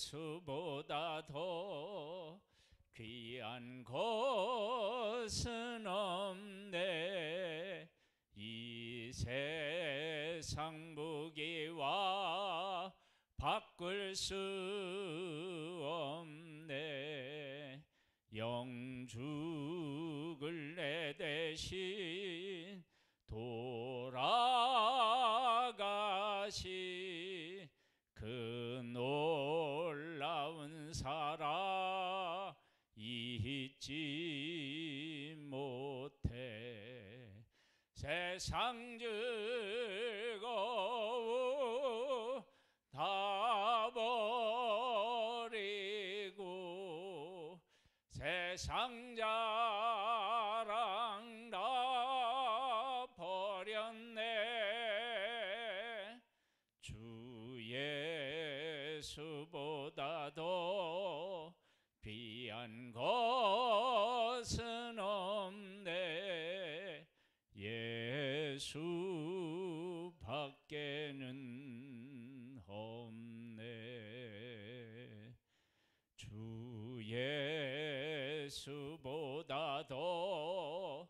예수보다 더 귀한 것은 없네. 이 세상 무기와 바꿀 수 없네. 영죽을 내 대신 돌아가신 그 놀라운 사랑 잊지 못해. 세상 즐거움 다 버리고 세상 자랑 다 버렸네. 주 예수보다 더 귀한 것은 없네. 예수 밖에는 없네. 주 예수보다 더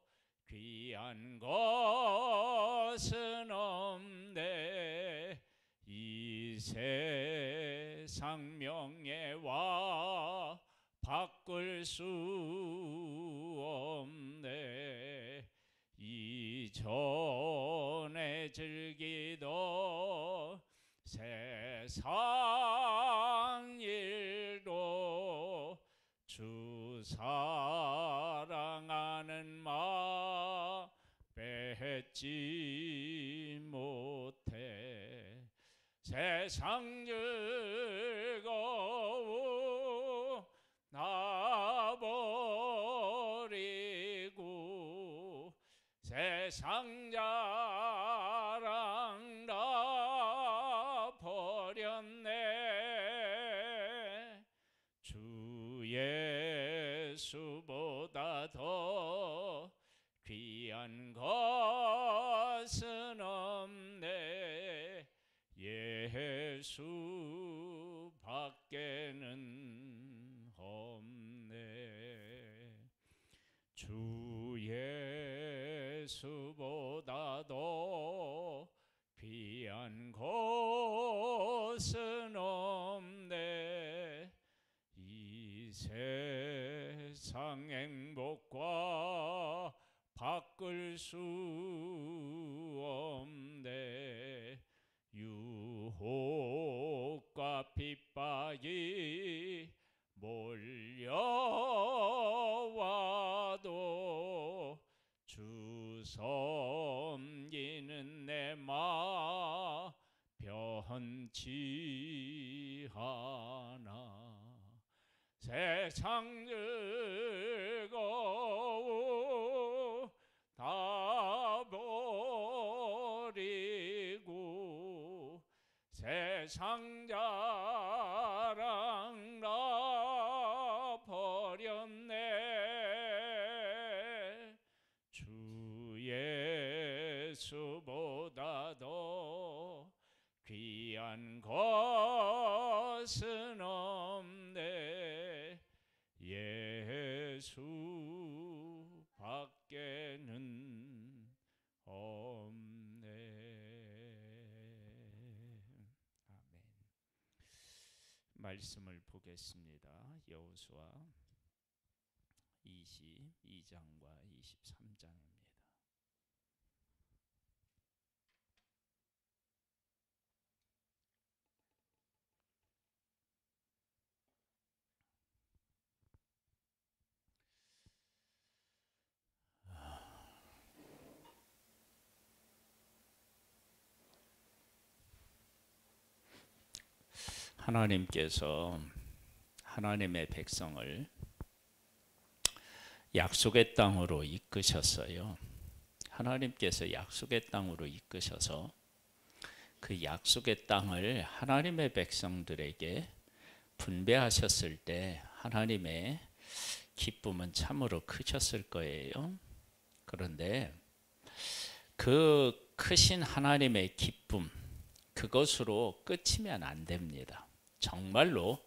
귀한 것은 없네. 이 세상 명예와 바꿀 수 없네. 이전에 즐기던 세상 일도 주 사랑하는 마음 뺏지 못해. 세상 즐거움 나 버리고 세상 자랑 다 버렸네. 주 예수보다 더 귀한 것은 없네. 예수 밖에는 없네. 주 예수보다 더 귀한 것은 없네. 이 세상 행복과 바꿀 수 없네. 유혹과 핍박이 몰려와도 주 섬기는 내 마 변치 않아. 세상 즐거움 다 버리고 세상 자랑 다 버렸네. 주 예수보다 더 귀한 것은 없네. 예수 밖에는 없네. 아멘. 말씀을 보겠습니다. 여호수아 22장과 23장입니다. 하나님께서 하나님의 백성을 약속의 땅으로 이끄셨어요. 하나님께서 약속의 땅으로 이끄셔서 그 약속의 땅을 하나님의 백성들에게 분배하셨을 때 하나님의 기쁨은 참으로 크셨을 거예요. 그런데 그 크신 하나님의 기쁨, 그것으로 끝이면 안 됩니다. 정말로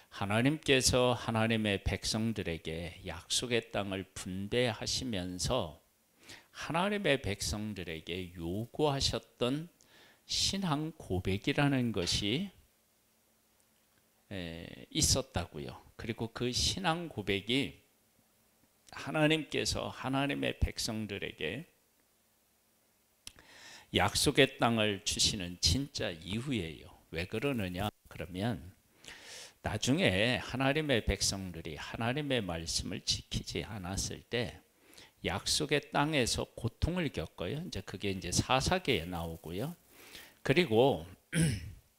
하나님께서 하나님의 백성들에게 약속의 땅을 분배하시면서 하나님의 백성들에게 요구하셨던 신앙 고백이라는 것이 있었다고요. 그리고 그 신앙 고백이 하나님께서 하나님의 백성들에게 약속의 땅을 주시는 진짜 이유예요. 왜 그러느냐? 그러면 나중에 하나님의 백성들이 하나님의 말씀을 지키지 않았을 때 약속의 땅에서 고통을 겪어요. 이제 그게 이제 사사기에 나오고요. 그리고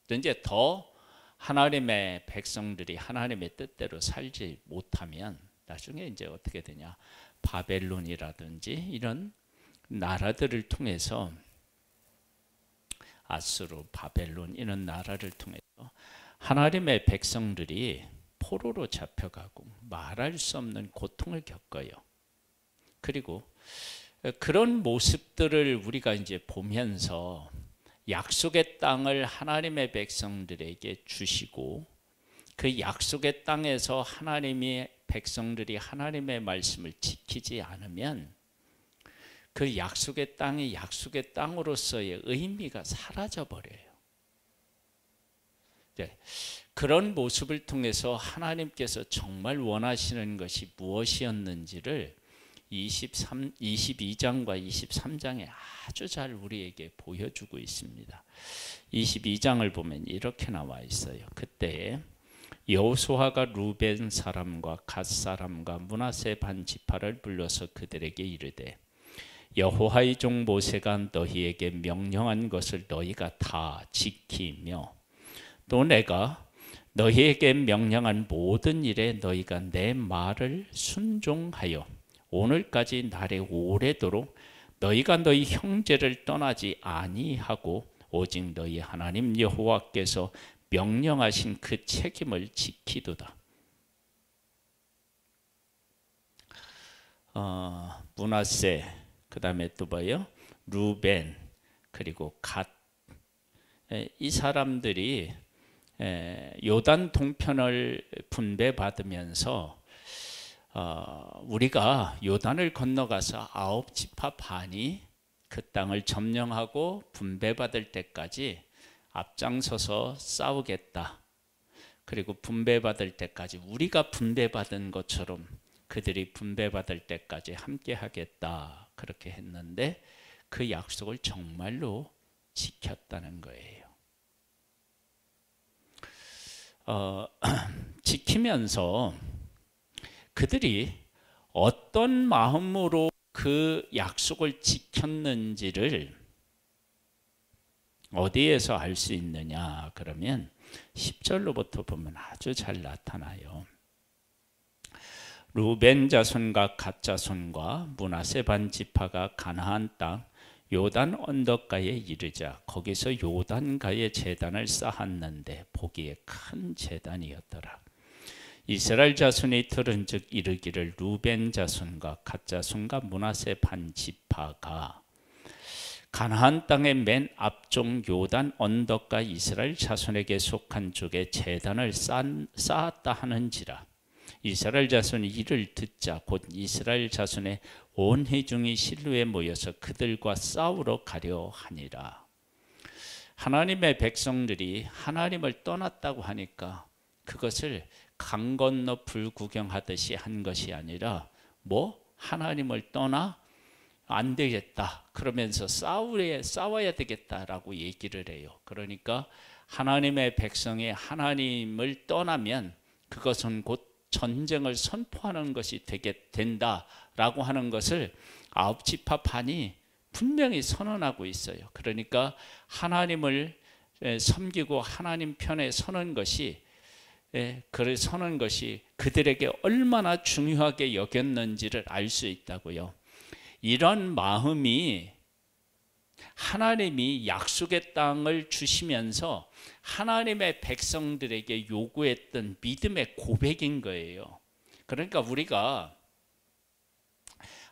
이제 더 하나님의 백성들이 하나님의 뜻대로 살지 못하면 나중에 이제 어떻게 되냐? 바벨론이라든지 이런 나라들을 통해서 아수르, 바벨론 이런 나라를 통해서 하나님의 백성들이 포로로 잡혀가고 말할 수 없는 고통을 겪어요. 그리고 그런 모습들을 우리가 이제 보면서 약속의 땅을 하나님의 백성들에게 주시고 그 약속의 땅에서 하나님의 백성들이 하나님의 말씀을 지키지 않으면 그 약속의 땅이 약속의 땅으로서의 의미가 사라져 버려요. 네. 그런 모습을 통해서 하나님께서 정말 원하시는 것이 무엇이었는지를 22장과 23장에 아주 잘 우리에게 보여주고 있습니다. 22장을 보면 이렇게 나와 있어요. 그때 여호수아가 루벤 사람과 갓 사람과 므낫세 반 지파를 불러서 그들에게 이르되 여호와의 종 모세가 너희에게 명령한 것을 너희가 다 지키며 또 내가 너희에게 명령한 모든 일에 너희가 내 말을 순종하여 오늘까지 날에 오래도록 너희가 너희 형제를 떠나지 아니하고 오직 너희 하나님 여호와께서 명령하신 그 책임을 지키도다. 므낫세, 그 다음에 또 뭐예요? 루벤, 그리고 갓. 이 사람들이 요단 동편을 분배받으면서 우리가 요단을 건너가서 9지파 반이 그 땅을 점령하고 분배받을 때까지 앞장서서 싸우겠다. 그리고 분배받을 때까지 우리가 분배받은 것처럼 그들이 분배받을 때까지 함께 하겠다. 그렇게 했는데 그 약속을 정말로 지켰다는 거예요. 지키면서 그들이 어떤 마음으로 그 약속을 지켰는지를 어디에서 알 수 있느냐? 그러면 10절로부터 보면 아주 잘 나타나요. 루벤 자손과 갓 자손과 므낫세 반 지파가 가나안 땅 요단 언덕가에 이르자 거기서 요단가에 제단을 쌓았는데 보기에 큰 제단이었더라. 이스라엘 자손이 들은즉 이르기를 루벤 자손과 갓 자손과 므낫세 반 지파가 가나안 땅의 맨 앞쪽 요단 언덕가 이스라엘 자손에게 속한 쪽에 제단을 쌓았다 하는지라. 이스라엘 자손이 이를 듣자 곧 이스라엘 자손의 온 회중이 실로에 모여서 그들과 싸우러 가려 하니라. 하나님의 백성들이 하나님을 떠났다고 하니까 그것을 강 건너 불구경하듯이 한 것이 아니라 하나님을 떠나 안 되겠다 그러면서 싸워야 되겠다라고 얘기를 해요. 그러니까 하나님의 백성이 하나님을 떠나면 그것은 곧 전쟁을 선포하는 것이 된다라고 하는 것을 9지파 반이 분명히 선언하고 있어요. 그러니까 하나님을 섬기고 하나님 편에 서는 것이 그들에게 얼마나 중요하게 여겼는지를 알 수 있다고요. 이런 마음이 하나님이 약속의 땅을 주시면서 하나님의 백성들에게 요구했던 믿음의 고백인 거예요. 그러니까 우리가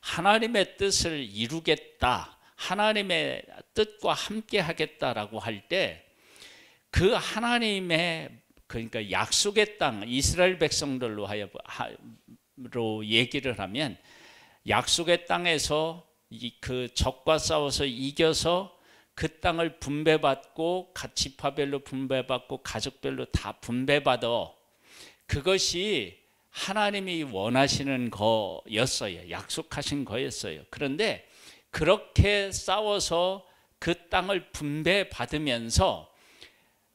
하나님의 뜻을 이루겠다, 하나님의 뜻과 함께 하겠다라고 할 때 그 하나님의 그러니까 약속의 땅, 이스라엘 백성들로 얘기를 하면 약속의 땅에서 그 적과 싸워서 이겨서 그 땅을 분배받고 지파별로 분배받고 가족별로 다 분배받아. 그것이 하나님이 원하시는 거였어요. 약속하신 거였어요. 그런데 그렇게 싸워서 그 땅을 분배받으면서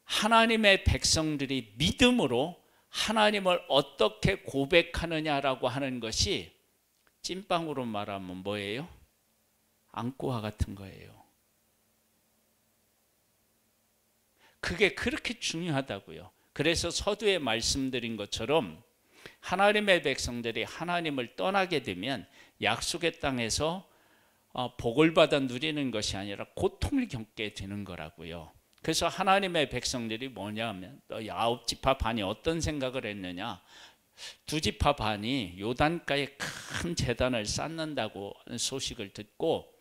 하나님의 백성들이 믿음으로 하나님을 어떻게 고백하느냐라고 하는 것이 찐빵으로 말하면 뭐예요? 안고와 같은 거예요. 그게 그렇게 중요하다고요. 그래서 서두에 말씀드린 것처럼 하나님의 백성들이 하나님을 떠나게 되면 약속의 땅에서 복을 받아 누리는 것이 아니라 고통을 겪게 되는 거라고요. 그래서 하나님의 백성들이 뭐냐면 9지파 반이 어떤 생각을 했느냐, 2지파 반이 요단가에 큰 제단을 쌓는다고 소식을 듣고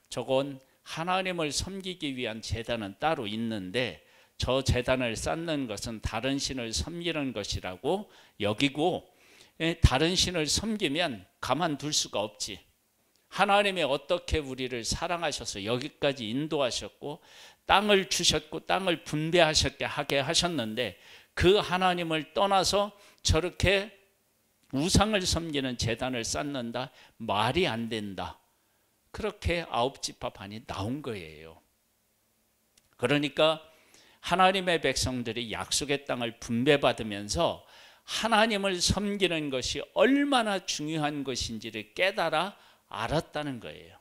저건 하나님을 섬기기 위한 제단은 따로 있는데 저 제단을 쌓는 것은 다른 신을 섬기는 것이라고 여기고, 다른 신을 섬기면 가만둘 수가 없지. 하나님이 어떻게 우리를 사랑하셔서 여기까지 인도하셨고 땅을 주셨고 땅을 분배하셨게 하게 하셨는데 그 하나님을 떠나서 저렇게 우상을 섬기는 제단을 쌓는다? 말이 안 된다. 그렇게 9지파 반이 나온 거예요. 그러니까 하나님의 백성들이 약속의 땅을 분배받으면서 하나님을 섬기는 것이 얼마나 중요한 것인지를 깨달아 알았다는 거예요.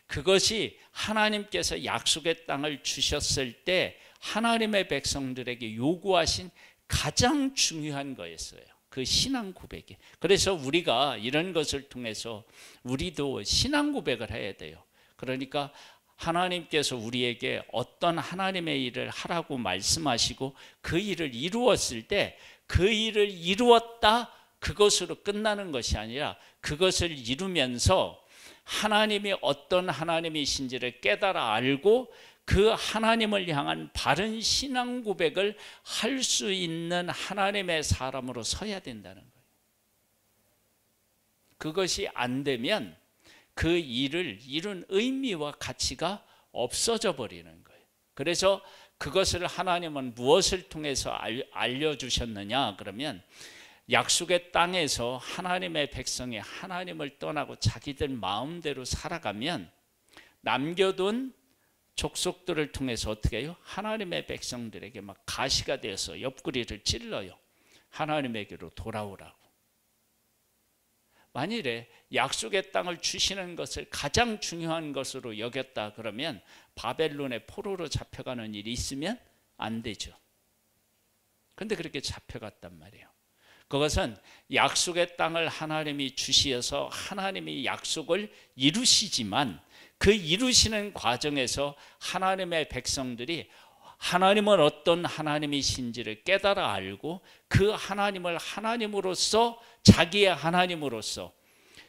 그것이 하나님께서 약속의 땅을 주셨을 때 하나님의 백성들에게 요구하신 가장 중요한 거였어요. 그 신앙 고백이. 그래서 우리가 이런 것을 통해서 우리도 신앙 고백을 해야 돼요. 그러니까 하나님께서 우리에게 어떤 하나님의 일을 하라고 말씀하시고 그 일을 이루었을 때 그 일을 이루었다, 그것으로 끝나는 것이 아니라 그것을 이루면서 하나님이 어떤 하나님이신지를 깨달아 알고 그 하나님을 향한 바른 신앙 고백을 할 수 있는 하나님의 사람으로 서야 된다는 거예요. 그것이 안 되면 그 일을 이룬 의미와 가치가 없어져 버리는 거예요. 그래서 그것을 하나님은 무엇을 통해서 알려주셨느냐 그러면 약속의 땅에서 하나님의 백성이 하나님을 떠나고 자기들 마음대로 살아가면 남겨둔 족속들을 통해서 어떻게 해요? 하나님의 백성들에게 막 가시가 되어서 옆구리를 찔러요. 하나님에게로 돌아오라고. 만일에 약속의 땅을 주시는 것을 가장 중요한 것으로 여겼다 그러면 바벨론의 포로로 잡혀가는 일이 있으면 안 되죠. 근데 그렇게 잡혀갔단 말이에요. 그것은 약속의 땅을 하나님이 주시어서 하나님이 약속을 이루시지만 그 이루시는 과정에서 하나님의 백성들이 하나님은 어떤 하나님이신지를 깨달아 알고 그 하나님을 하나님으로서 자기의 하나님으로서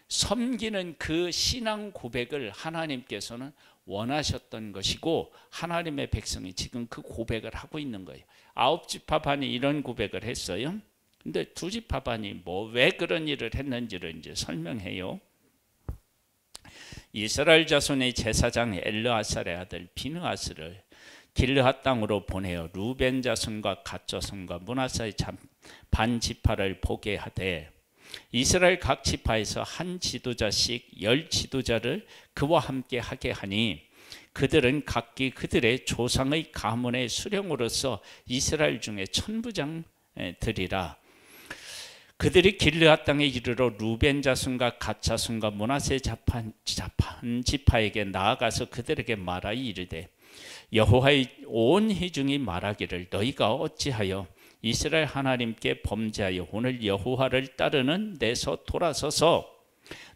섬기는 그 신앙 고백을 하나님께서는 원하셨던 것이고 하나님의 백성이 지금 그 고백을 하고 있는 거예요. 9지파 반이 이런 고백을 했어요. 근데 2지파 반이 왜 그런 일을 했는지를 이제 설명해요. 이스라엘 자손의 제사장 엘르아살의 아들 비느하스를 길르앗 땅으로 보내어 루벤 자손과 갓 자손과 므낫사의 반 지파를 보게 하되 이스라엘 각 지파에서 한 지도자씩 10 지도자를 그와 함께 하게 하니 그들은 각기 그들의 조상의 가문의 수령으로서 이스라엘 중에 천부장들이라. 그들이 길르앗 땅에 이르러 루벤 자손과 갓 자손과 므낫세 자판 지파에게 나아가서 그들에게 말하여 이르되 여호와의 온 회중이 말하기를 너희가 어찌하여 이스라엘 하나님께 범죄하여 오늘 여호와를 따르는 데서 돌아서서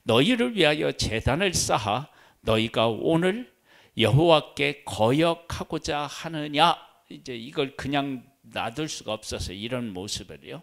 너희를 위하여 제단을 쌓아 너희가 오늘 여호와께 거역하고자 하느냐. 이제 이걸 그냥 놔둘 수가 없어서 이런 모습을요.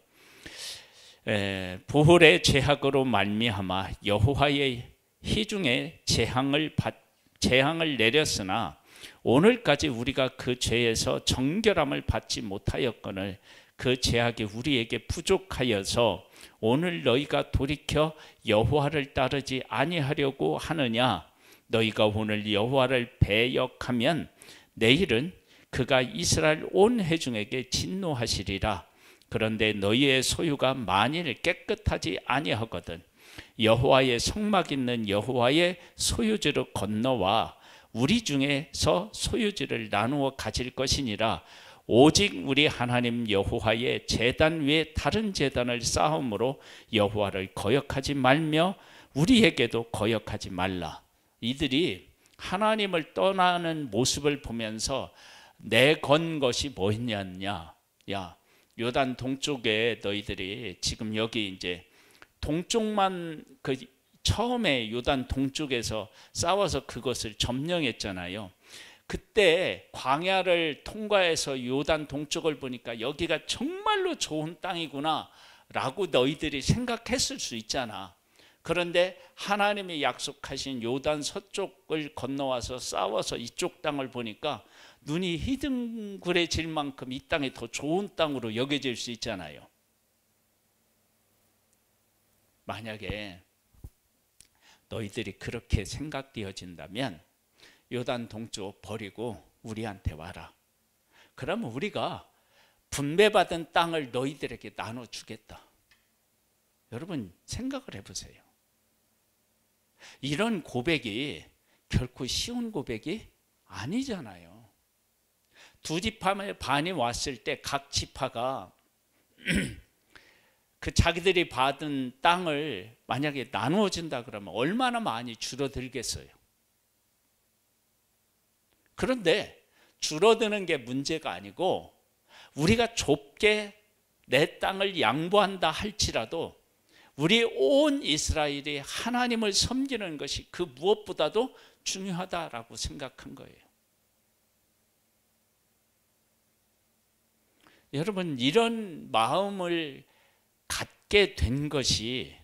부홀의 죄악으로 말미암아 여호와의 회중에 재앙을 내렸으나 오늘까지 우리가 그 죄에서 정결함을 받지 못하였거늘 그 죄악이 우리에게 부족하여서 오늘 너희가 돌이켜 여호와를 따르지 아니하려고 하느냐? 너희가 오늘 여호와를 배역하면 내일은 그가 이스라엘 온 회중에게 진노하시리라. 그런데 너희의 소유가 만일 깨끗하지 아니하거든 여호와의 성막 있는 여호와의 소유지로 건너와 우리 중에서 소유지를 나누어 가질 것이니라. 오직 우리 하나님 여호와의 제단 위에 다른 제단을 쌓음으로 여호와를 거역하지 말며 우리에게도 거역하지 말라. 이들이 하나님을 떠나는 모습을 보면서 내건 것이 뭐였냐? 야, 요단 동쪽에 너희들이 지금 여기 이제 동쪽만 그 처음에 요단 동쪽에서 싸워서 그것을 점령했잖아요. 그때 광야를 통과해서 요단 동쪽을 보니까 여기가 정말로 좋은 땅이구나 라고 너희들이 생각했을 수 있잖아. 그런데 하나님이 약속하신 요단 서쪽을 건너와서 싸워서 이쪽 땅을 보니까 눈이 희둥그레질 만큼 이 땅이 더 좋은 땅으로 여겨질 수 있잖아요. 만약에 너희들이 그렇게 생각되어진다면 요단 동쪽 버리고 우리한테 와라. 그러면 우리가 분배받은 땅을 너희들에게 나눠주겠다. 여러분 생각을 해보세요. 이런 고백이 결코 쉬운 고백이 아니잖아요. 두 지파의 반이 왔을 때 각 지파가 그 자기들이 받은 땅을 만약에 나누어 준다 그러면 얼마나 많이 줄어들겠어요. 그런데 줄어드는 게 문제가 아니고 우리가 좁게 내 땅을 양보한다 할지라도 우리 온 이스라엘이 하나님을 섬기는 것이 그 무엇보다도 중요하다라고 생각한 거예요. 여러분 이런 마음을 갖게 된 것이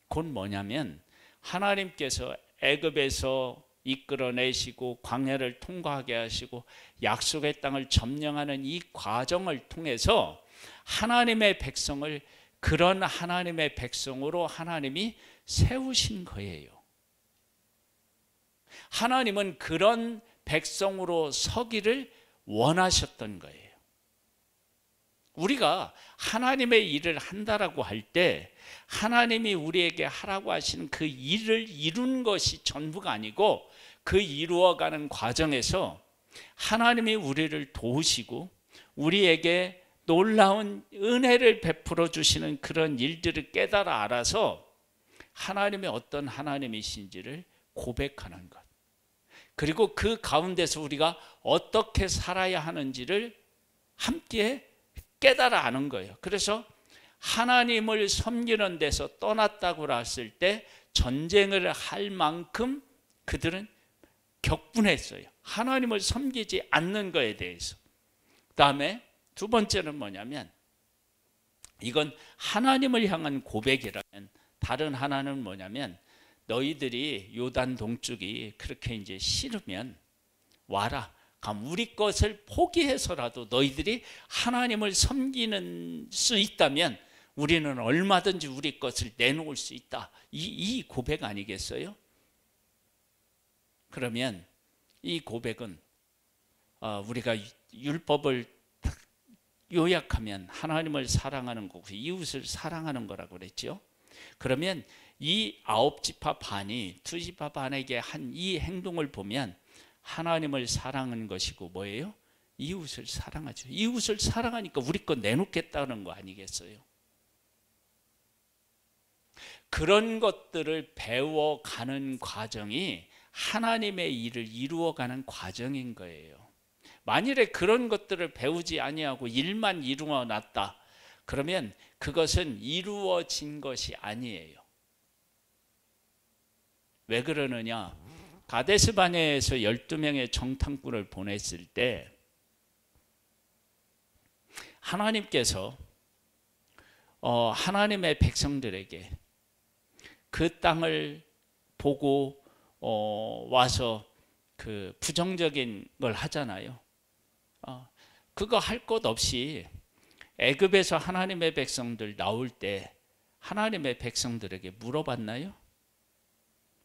곧 뭐냐면 하나님께서 애굽에서 이끌어내시고 광야를 통과하게 하시고 약속의 땅을 점령하는 이 과정을 통해서 하나님의 백성을 그런 하나님의 백성으로 하나님이 세우신 거예요. 하나님은 그런 백성으로 서기를 원하셨던 거예요. 우리가 하나님의 일을 한다라고 할 때 하나님이 우리에게 하라고 하시는 그 일을 이룬 것이 전부가 아니고 그 이루어가는 과정에서 하나님이 우리를 도우시고 우리에게 놀라운 은혜를 베풀어 주시는 그런 일들을 깨달아 알아서 하나님의 어떤 하나님이신지를 고백하는 것, 그리고 그 가운데서 우리가 어떻게 살아야 하는지를 함께 깨달아 아는 거예요. 그래서 하나님을 섬기는 데서 떠났다고 했을 때 전쟁을 할 만큼 그들은 격분했어요. 하나님을 섬기지 않는 것에 대해서. 그 다음에 두 번째는 뭐냐면 이건 하나님을 향한 고백이라면 다른 하나는 뭐냐면 너희들이 요단 동쪽이 그렇게 이제 싫으면 와라. 그럼 우리 것을 포기해서라도 너희들이 하나님을 섬기는 수 있다면 우리는 얼마든지 우리 것을 내놓을 수 있다. 이 고백 아니겠어요? 그러면 이 고백은 우리가 율법을 요약하면 하나님을 사랑하는 거고 이웃을 사랑하는 거라고 그랬죠. 그러면 이 9지파 반이 2지파 반에게 한 이 행동을 보면 하나님을 사랑하는 것이고 뭐예요? 이웃을 사랑하죠. 이웃을 사랑하니까 우리 거 내놓겠다는 거 아니겠어요? 그런 것들을 배워가는 과정이 하나님의 일을 이루어가는 과정인 거예요. 만일에 그런 것들을 배우지 아니하고 일만 이루어 놨다 그러면 그것은 이루어진 것이 아니에요. 왜 그러느냐? 가데스 바네에서 12명의 정탐꾼을 보냈을 때 하나님께서 하나님의 백성들에게 그 땅을 보고 와서 그 부정적인 걸 하잖아요. 그거 할 것 없이 애굽에서 하나님의 백성들 나올 때 하나님의 백성들에게 물어봤나요?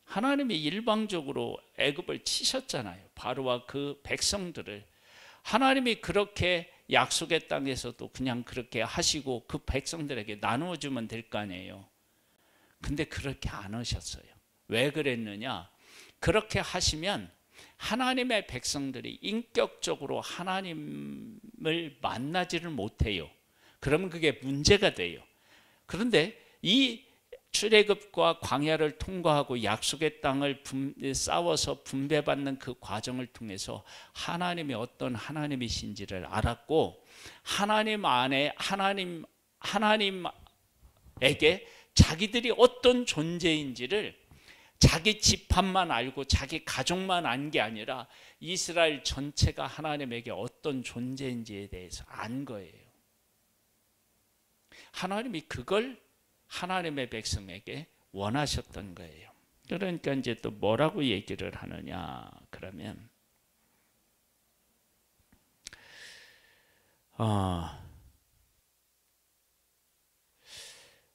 하나님이 일방적으로 애굽을 치셨잖아요. 바로와 그 백성들을. 하나님이 그렇게 약속의 땅에서도 그냥 그렇게 하시고 그 백성들에게 나누어 주면 될 거 아니에요. 근데 그렇게 안 하셨어요. 왜 그랬느냐? 그렇게 하시면 하나님의 백성들이 인격적으로 하나님을 만나지를 못해요. 그러면 그게 문제가 돼요. 그런데 이 출애굽과 광야를 통과하고 약속의 땅을 싸워서 분배받는 그 과정을 통해서 하나님이 어떤 하나님이신지를 알았고, 하나님 안에 하나님에게 자기들이 어떤 존재인지를 자기 집합만 알고 자기 가족만 안 게 아니라 이스라엘 전체가 하나님에게 어떤 존재인지에 대해서 안 거예요. 하나님이 그걸 하나님의 백성에게 원하셨던 거예요. 그러니까 이제 또 뭐라고 얘기를 하느냐 그러면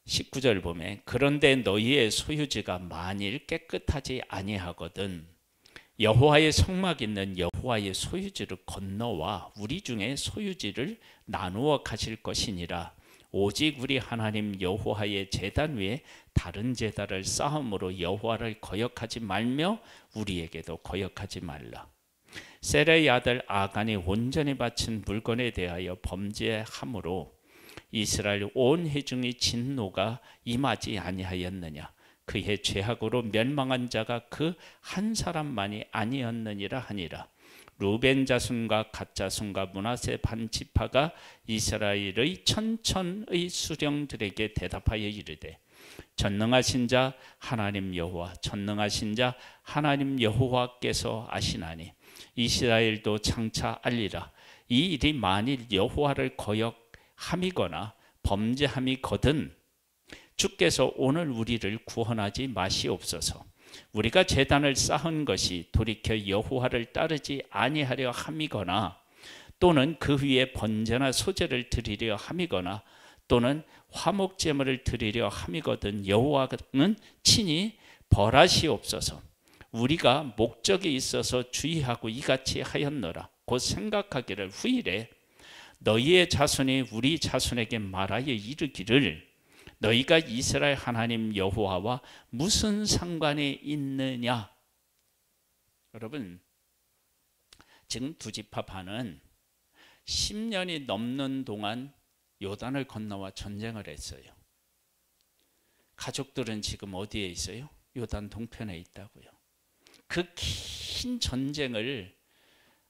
19절 보면 그런데 너희의 소유지가 만일 깨끗하지 아니하거든 여호와의 성막 있는 여호와의 소유지를 건너와 우리 중에 소유지를 나누어 가실 것이니라. 오직 우리 하나님 여호와의 제단 위에 다른 제단을 쌓음으로 여호와를 거역하지 말며 우리에게도 거역하지 말라. 세레의 아들 아간이 온전히 바친 물건에 대하여 범죄함으로 이스라엘 온 회중이 진노가 임하지 아니하였느냐. 그의 죄악으로 멸망한 자가 그 한 사람만이 아니었느니라 하니라. 루벤 자손과 갓 자손과 므낫세 반 지파가 이스라엘의 천천의 수령들에게 대답하여 이르되 전능하신 자 하나님 여호와 전능하신 자 하나님 여호와께서 아시나니 이스라엘도 장차 알리라. 이 일이 만일 여호와를 거역함이거나 범죄함이거든 주께서 오늘 우리를 구원하지 마시옵소서. 우리가 제단을 쌓은 것이 돌이켜 여호와를 따르지 아니하려 함이거나 또는 그 위에 번제나 소제를 드리려 함이거나 또는 화목 제물을 드리려 함이거든 여호와는 친히 벌하시옵소서. 우리가 목적이 있어서 주의하고 이같이 하였노라. 곧 생각하기를 후일에 너희의 자손이 우리 자손에게 말하여 이르기를 너희가 이스라엘 하나님 여호와와 무슨 상관이 있느냐. 여러분 지금 두 지파 반은 10년이 넘는 동안 요단을 건너와 전쟁을 했어요. 가족들은 지금 어디에 있어요? 요단 동편에 있다고요. 그 긴 전쟁을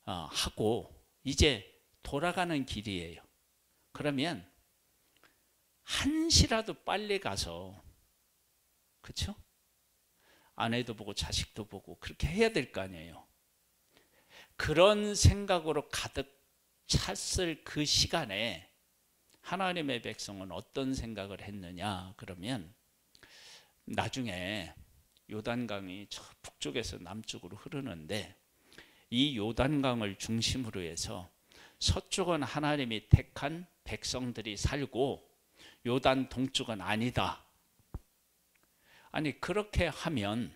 하고 이제 돌아가는 길이에요. 그러면 한시라도 빨리 가서, 그렇죠? 아내도 보고 자식도 보고 그렇게 해야 될 거 아니에요. 그런 생각으로 가득 찼을 그 시간에 하나님의 백성은 어떤 생각을 했느냐 그러면 나중에 요단강이 저 북쪽에서 남쪽으로 흐르는데 이 요단강을 중심으로 해서 서쪽은 하나님이 택한 백성들이 살고 요단 동쪽은 아니다. 아니 그렇게 하면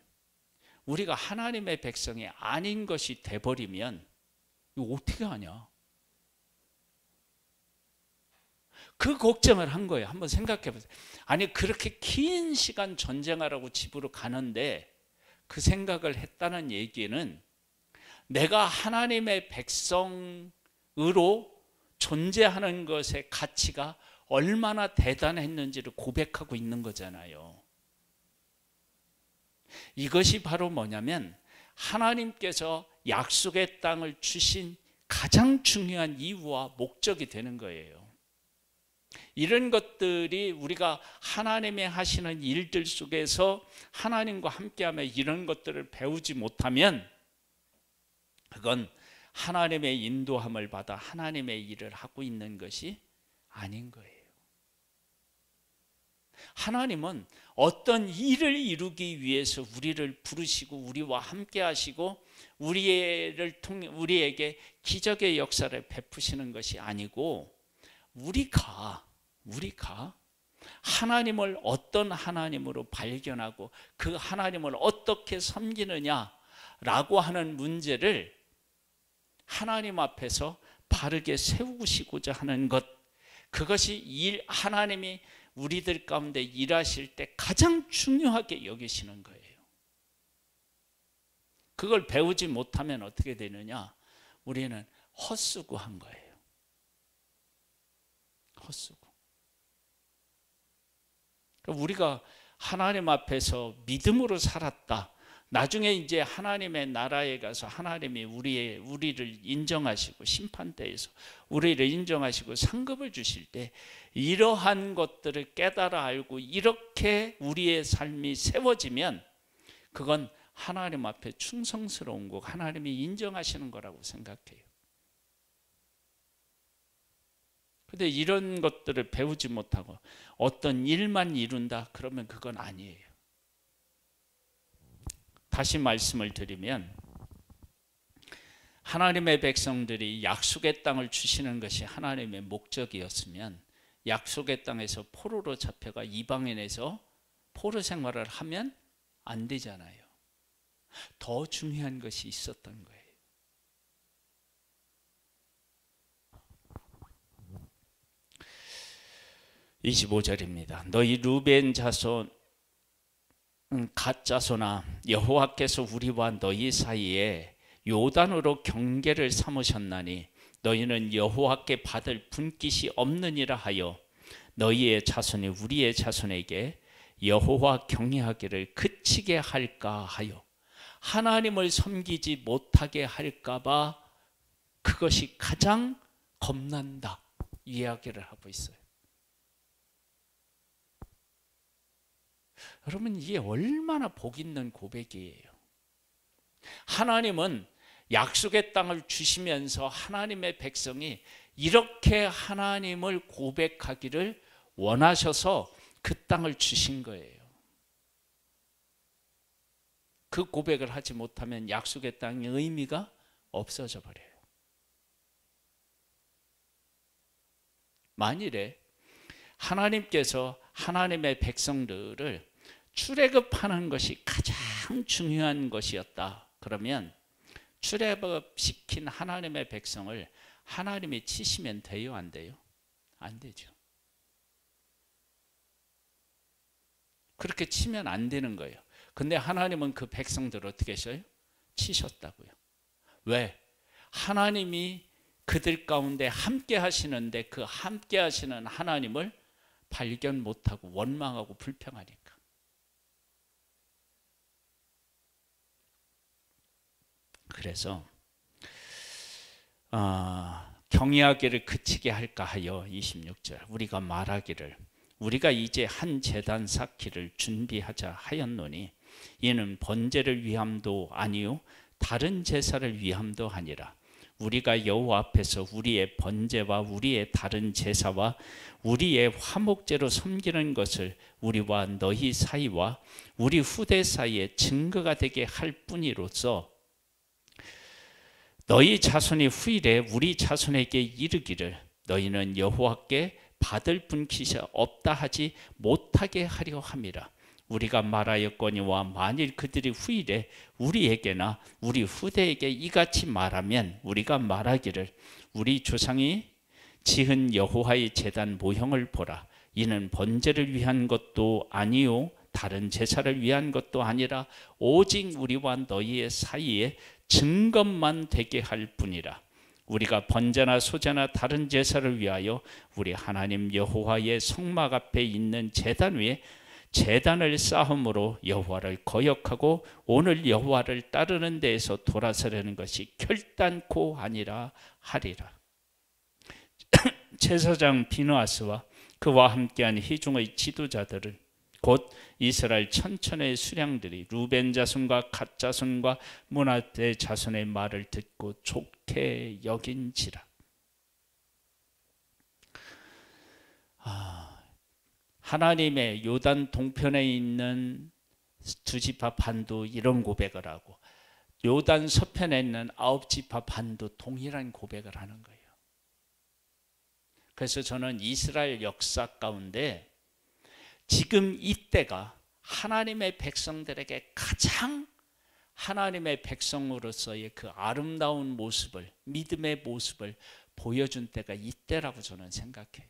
우리가 하나님의 백성이 아닌 것이 돼버리면 이거 어떻게 하냐. 그 걱정을 한 거예요. 한번 생각해 보세요. 아니 그렇게 긴 시간 전쟁하라고 집으로 가는데 그 생각을 했다는 얘기는 내가 하나님의 백성으로 존재하는 것의 가치가 얼마나 대단했는지를 고백하고 있는 거잖아요. 이것이 바로 뭐냐면 하나님께서 약속의 땅을 주신 가장 중요한 이유와 목적이 되는 거예요. 이런 것들이 우리가 하나님이 하시는 일들 속에서 하나님과 함께하며 이런 것들을 배우지 못하면 그건 하나님의 인도함을 받아 하나님의 일을 하고 있는 것이 아닌 거예요. 하나님은 어떤 일을 이루기 위해서 우리를 부르시고 우리와 함께 하시고 우리에게 기적의 역사를 베푸시는 것이 아니고 우리가 하나님을 어떤 하나님으로 발견하고 그 하나님을 어떻게 섬기느냐라고 하는 문제를 하나님 앞에서 바르게 세우시고자 하는 것, 그것이 하나님이 우리들 가운데 일하실 때 가장 중요하게 여기시는 거예요. 그걸 배우지 못하면 어떻게 되느냐? 우리는 헛수고한 거예요. 헛수고. 우리가 하나님 앞에서 믿음으로 살았다. 나중에 이제 하나님의 나라에 가서 하나님이 우리를 인정하시고 심판대에서 우리를 인정하시고 상급을 주실 때 이러한 것들을 깨달아 알고 이렇게 우리의 삶이 세워지면 그건 하나님 앞에 충성스러운 거, 하나님이 인정하시는 거라고 생각해요. 근데 이런 것들을 배우지 못하고 어떤 일만 이룬다 그러면 그건 아니에요. 다시 말씀을 드리면 하나님의 백성들이 약속의 땅을 주시는 것이 하나님의 목적이었으면 약속의 땅에서 포로로 잡혀가 이방인에서 포로 생활을 하면 안 되잖아요. 더 중요한 것이 있었던 거예요. 25절입니다. 너희 루벤 자손 갓 자손아, 여호와께서 우리와 너희 사이에 요단으로 경계를 삼으셨나니 너희는 여호와께 받을 분깃이 없느니라 하여 너희의 자손이 우리의 자손에게 여호와 경외하기를 그치게 할까 하여, 하나님을 섬기지 못하게 할까 봐 그것이 가장 겁난다 이야기를 하고 있어요. 여러분, 이게 얼마나 복 있는 고백이에요. 하나님은 약속의 땅을 주시면서 하나님의 백성이 이렇게 하나님을 고백하기를 원하셔서 그 땅을 주신 거예요. 그 고백을 하지 못하면 약속의 땅의 의미가 없어져 버려요. 만일에 하나님께서 하나님의 백성들을 출애굽하는 것이 가장 중요한 것이었다 그러면 출애굽시킨 하나님의 백성을 하나님이 치시면 돼요, 안 돼요? 안 되죠. 그렇게 치면 안 되는 거예요. 근데 하나님은 그 백성들을 어떻게 하셔요? 치셨다고요. 왜? 하나님이 그들 가운데 함께 하시는데 그 함께 하시는 하나님을 발견 못하고 원망하고 불평하니까. 그래서 경외하기를 그치게 할까 하여 26절 우리가 말하기를 우리가 이제 한 제단 쌓기를 준비하자 하였노니 이는 번제를 위함도 아니요 다른 제사를 위함도 아니라 우리가 여호와 앞에서 우리의 번제와 우리의 다른 제사와 우리의 화목제로 섬기는 것을 우리와 너희 사이와 우리 후대 사이에 증거가 되게 할 뿐이로써 너희 자손이 후일에 우리 자손에게 이르기를 너희는 여호와께 받을 분깃이 없다 하지 못하게 하려 함이라. 우리가 말하였거니와 만일 그들이 후일에 우리에게나 우리 후대에게 이같이 말하면 우리가 말하기를 우리 조상이 지은 여호와의 제단 모형을 보라. 이는 번제를 위한 것도 아니요 다른 제사를 위한 것도 아니라 오직 우리와 너희의 사이에 증거만 되게 할 뿐이라. 우리가 번제나 소제나 다른 제사를 위하여 우리 하나님 여호와의 성막 앞에 있는 제단 위에 제단을 쌓음으로 여호와를 거역하고 오늘 여호와를 따르는 데에서 돌아서려는 것이 결단코 아니라 하리라. 제사장 비느하스와 그와 함께한 회중의 지도자들을 곧 이스라엘 천천의 수령들이 루벤 자손과 갓 자손과 므낫의 자손의 말을 듣고 좋게 여긴지라. 하나님의 요단 동편에 있는 두 지파 반도 이런 고백을 하고 요단 서편에 있는 9지파 반도 동일한 고백을 하는 거예요. 그래서 저는 이스라엘 역사 가운데 지금 이때가 하나님의 백성들에게 가장 하나님의 백성으로서의 그 아름다운 모습을, 믿음의 모습을 보여준 때가 이때라고 저는 생각해요.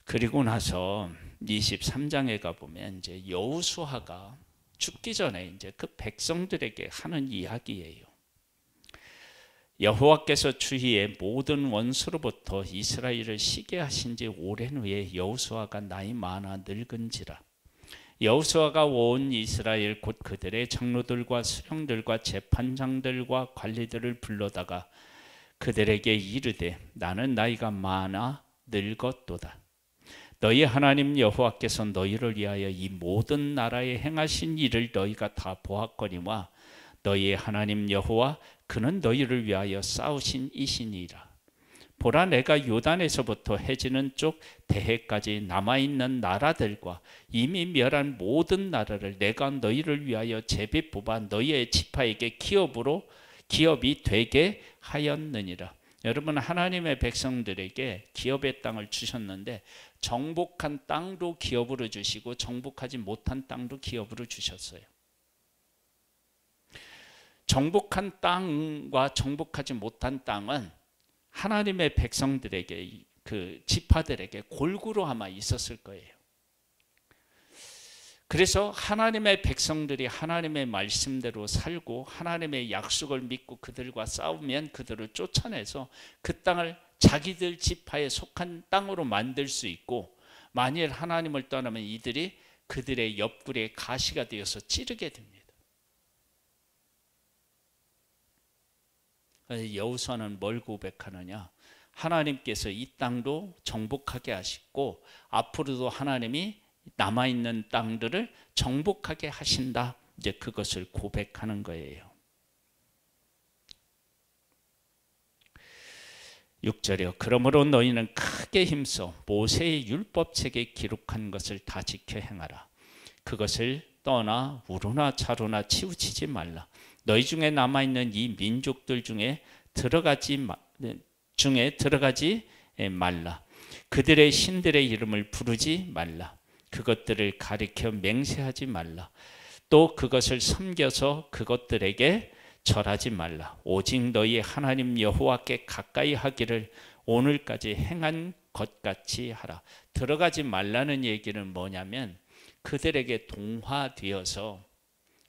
그리고 나서 23장에 가보면 이제 여호수아가 죽기 전에 이제 그 백성들에게 하는 이야기예요. 여호와께서 주위의 모든 원수로부터 이스라엘을 쉬게 하신 지 오랜 후에 여호수아가 나이 많아 늙은지라. 여호수아가 온 이스라엘 곧 그들의 장로들과 수령들과 재판장들과 관리들을 불러다가 그들에게 이르되 나는 나이가 많아 늙었도다. 너희 하나님 여호와께서 너희를 위하여 이 모든 나라에 행하신 일을 너희가 다 보았거니와 너희의 하나님 여호와 그는 너희를 위하여 싸우신 이시니라. 보라, 내가 요단에서부터 해지는 쪽 대해까지 남아있는 나라들과 이미 멸한 모든 나라를 내가 너희를 위하여 제비 뽑아 너희의 지파에게 기업이 되게 하였느니라. 여러분, 하나님의 백성들에게 기업의 땅을 주셨는데 정복한 땅도 기업으로 주시고 정복하지 못한 땅도 기업으로 주셨어요. 정복한 땅과 정복하지 못한 땅은 하나님의 백성들에게, 그 지파들에게 골고루 아마 있었을 거예요. 그래서 하나님의 백성들이 하나님의 말씀대로 살고 하나님의 약속을 믿고 그들과 싸우면 그들을 쫓아내서 그 땅을 자기들 지파에 속한 땅으로 만들 수 있고, 만일 하나님을 떠나면 이들이 그들의 옆구리에 가시가 되어서 찌르게 됩니다. 여호수아는 뭘 고백하느냐? 하나님께서 이 땅도 정복하게 하시고 앞으로도 하나님이 남아있는 땅들을 정복하게 하신다. 이제 그것을 고백하는 거예요. 6절이요. 그러므로 너희는 크게 힘써 모세의 율법책에 기록한 것을 다 지켜 행하라. 그것을 떠나 우루나 좌루나 치우치지 말라. 너희 중에 남아있는 이 민족들 중에 들어가지 말라. 그들의 신들의 이름을 부르지 말라. 그것들을 가리켜 맹세하지 말라. 또 그것을 섬겨서 그것들에게 절하지 말라. 오직 너희 하나님 여호와께 가까이 하기를 오늘까지 행한 것 같이 하라. 들어가지 말라는 얘기는 뭐냐면 그들에게 동화되어서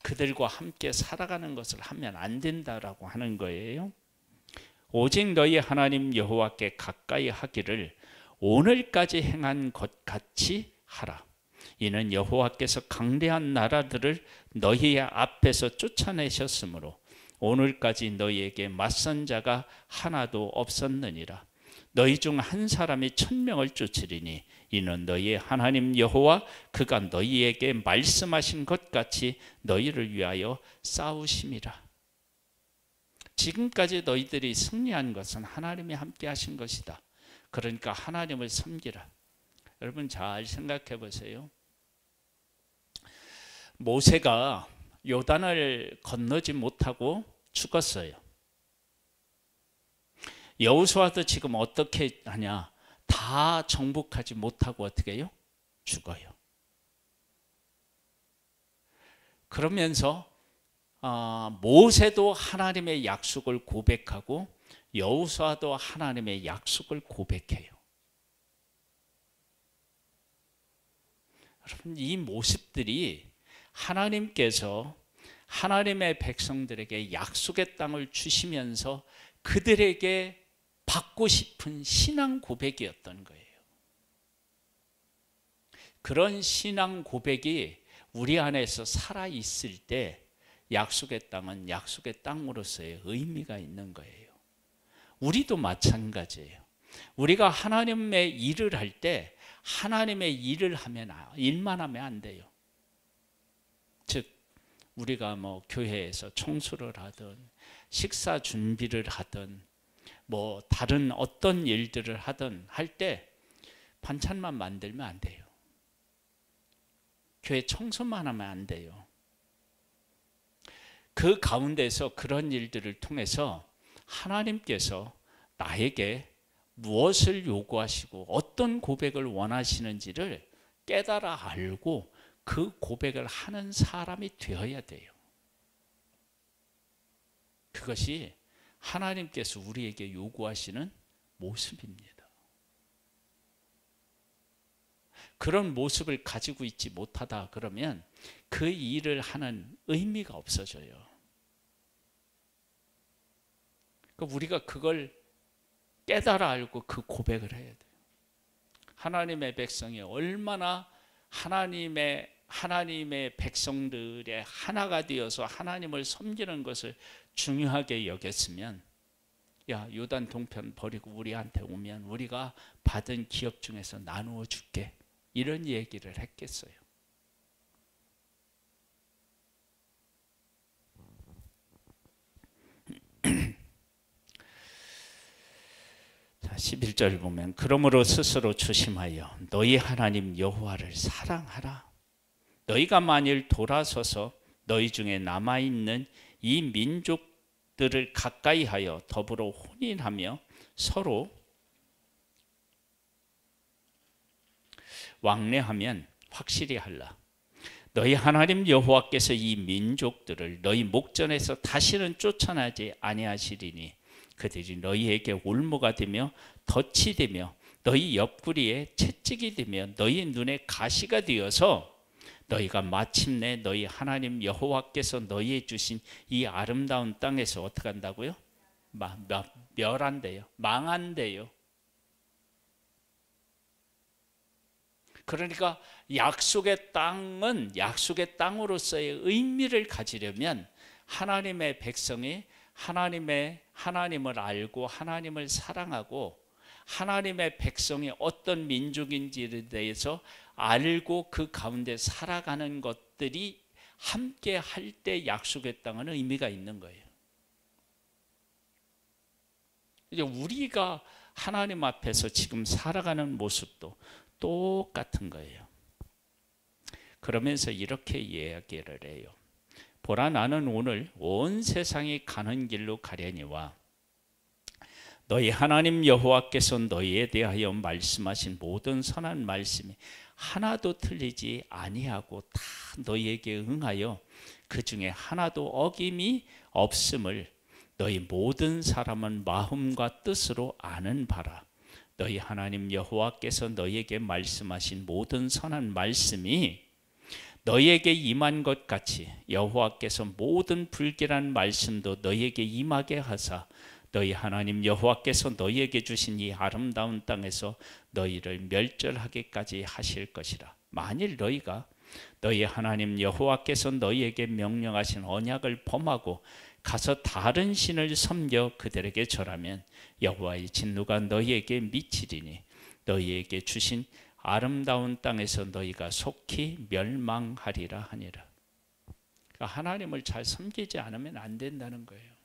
그들과 함께 살아가는 것을 하면 안 된다라고 하는 거예요. 오직 너희 하나님 여호와께 가까이 하기를 오늘까지 행한 것 같이 하라. 이는 여호와께서 강대한 나라들을 너희의 앞에서 쫓아내셨으므로 오늘까지 너희에게 맞선 자가 하나도 없었느니라. 너희 중 한 사람이 1000명을 쫓으리니 이는 너희의 하나님 여호와 그가 너희에게 말씀하신 것 같이 너희를 위하여 싸우심이라. 지금까지 너희들이 승리한 것은 하나님이 함께 하신 것이다. 그러니까 하나님을 섬기라. 여러분 잘 생각해 보세요. 모세가 요단을 건너지 못하고 죽었어요. 여호수아도 지금 어떻게 하냐? 다 정복하지 못하고 어떻게 해요? 죽어요. 그러면서 모세도 하나님의 약속을 고백하고 여호수아도 하나님의 약속을 고백해요. 여러분, 이 모습들이 하나님께서 하나님의 백성들에게 약속의 땅을 주시면서 그들에게 받고 싶은 신앙 고백이었던 거예요. 그런 신앙 고백이 우리 안에서 살아있을 때 약속의 땅은 약속의 땅으로서의 의미가 있는 거예요. 우리도 마찬가지예요. 우리가 하나님의 일을 할 때 하나님의 일만 하면 안 돼요. 즉 우리가 뭐 교회에서 청소를 하든 식사 준비를 하든 뭐 다른 어떤 일들을 하든 할 때 반찬만 만들면 안 돼요. 교회 청소만 하면 안 돼요. 그 가운데서 그런 일들을 통해서 하나님께서 나에게 무엇을 요구하시고 어떤 고백을 원하시는지를 깨달아 알고 그 고백을 하는 사람이 되어야 돼요. 그것이 하나님께서 우리에게 요구하시는 모습입니다. 그런 모습을 가지고 있지 못하다 그러면 그 일을 하는 의미가 없어져요. 그러니까 우리가 그걸 깨달아 알고 그 고백을 해야 돼요. 하나님의 백성이 얼마나 하나님의 백성들의 하나가 되어서 하나님을 섬기는 것을 중요하게 여겼으면, 야, 요단 동편 버리고 우리한테 오면 우리가 받은 기업 중에서 나누어 줄게, 이런 얘기를 했겠어요. 자, 11절 보면 그러므로 스스로 조심하여 너희 하나님 여호와를 사랑하라. 너희가 만일 돌아서서 너희 중에 남아있는 이 민족들을 가까이 하여 더불어 혼인하며 서로 왕래하면 확실히 하라. 너희 하나님 여호와께서 이 민족들을 너희 목전에서 다시는 쫓아나지 아니하시리니 그들이 너희에게 올무가 되며 덫이 되며 너희 옆구리에 채찍이 되며 너희 눈에 가시가 되어서 너희가 마침내 너희 하나님 여호와께서 너희에 주신 이 아름다운 땅에서 어떻게 한다고요? 멸한대요. 망한대요. 그러니까 약속의 땅은 약속의 땅으로서의 의미를 가지려면 하나님의 백성이 하나님을 알고 하나님을 사랑하고 하나님의 백성이 어떤 민족인지에 대해서 알고 그 가운데 살아가는 것들이 함께 할 때 약속의 땅은 의미가 있는 거예요. 이제 우리가 하나님 앞에서 지금 살아가는 모습도 똑같은 거예요. 그러면서 이렇게 이야기를 해요. 보라, 나는 오늘 온 세상이 가는 길로 가려니와 너희 하나님 여호와께서 너희에 대하여 말씀하신 모든 선한 말씀이 하나도 틀리지 아니하고 다 너희에게 응하여 그 중에 하나도 어김이 없음을 너희 모든 사람은 마음과 뜻으로 아는 바라. 너희 하나님 여호와께서 너희에게 말씀하신 모든 선한 말씀이 너희에게 임한 것 같이 여호와께서 모든 불길한 말씀도 너희에게 임하게 하사 너희 하나님 여호와께서 너희에게 주신 이 아름다운 땅에서 너희를 멸절하기까지 하실 것이라. 만일 너희가 너희 하나님 여호와께서 너희에게 명령하신 언약을 범하고 가서 다른 신을 섬겨 그들에게 절하면 여호와의 진노가 너희에게 미치리니 너희에게 주신 아름다운 땅에서 너희가 속히 멸망하리라 하니라. 그러니까 하나님을 잘 섬기지 않으면 안 된다는 거예요.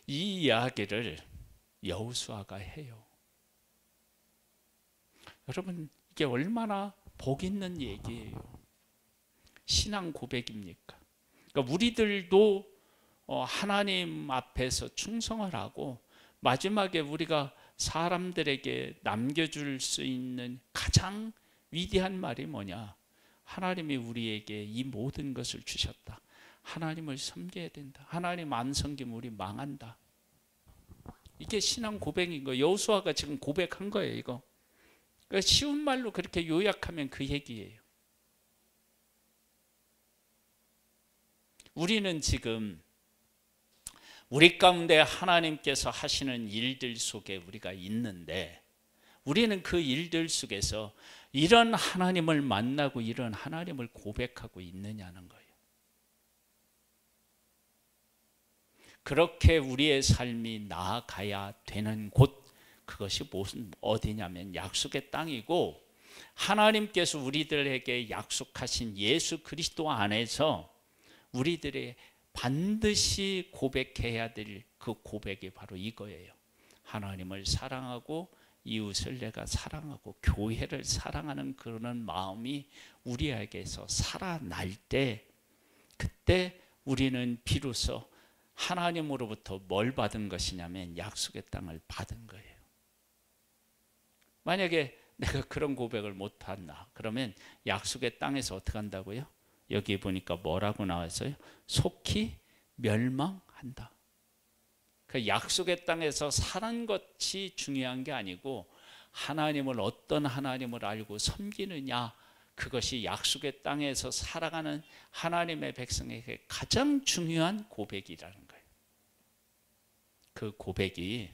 이 이야기를 여호수아가 해요. 여러분, 이게 얼마나 복 있는 얘기예요. 신앙 고백입니까? 그러니까 우리들도 하나님 앞에서 충성을 하고 마지막에 우리가 사람들에게 남겨줄 수 있는 가장 위대한 말이 뭐냐? 하나님이 우리에게 이 모든 것을 주셨다. 하나님을 섬겨야 된다. 하나님 안 섬기면 우리 망한다. 이게 신앙 고백인 거예요. 여호수아가 지금 고백한 거예요. 이거. 그러니까 쉬운 말로 그렇게 요약하면 그 얘기예요. 우리는 지금 우리 가운데 하나님께서 하시는 일들 속에 우리가 있는데 우리는 그 일들 속에서 이런 하나님을 만나고 이런 하나님을 고백하고 있느냐는 거예요. 그렇게 우리의 삶이 나아가야 되는 곳, 그것이 어디냐면 약속의 땅이고 하나님께서 우리들에게 약속하신 예수 그리스도 안에서 우리들의 반드시 고백해야 될 그 고백이 바로 이거예요. 하나님을 사랑하고 이웃을 내가 사랑하고 교회를 사랑하는 그런 마음이 우리에게서 살아날 때 그때 우리는 비로소 하나님으로부터 뭘 받은 것이냐면 약속의 땅을 받은 거예요. 만약에 내가 그런 고백을 못 받나 그러면 약속의 땅에서 어떻게 한다고요? 여기 보니까 뭐라고 나왔어요? 속히 멸망한다. 그 약속의 땅에서 사는 것이 중요한 게 아니고 하나님을 어떤 하나님을 알고 섬기느냐, 그것이 약속의 땅에서 살아가는 하나님의 백성에게 가장 중요한 고백이라는 거예요. 그 고백이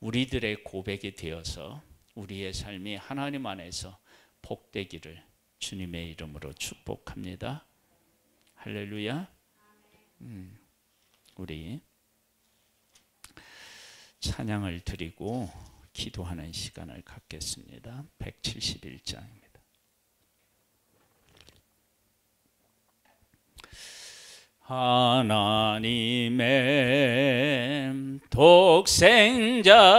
우리들의 고백이 되어서 우리의 삶이 하나님 안에서 복되기를 주님의 이름으로 축복합니다. 할렐루야. 우리 찬양을 드리고 기도하는 시간을 갖겠습니다. 171장입니다. 하나님의 독생자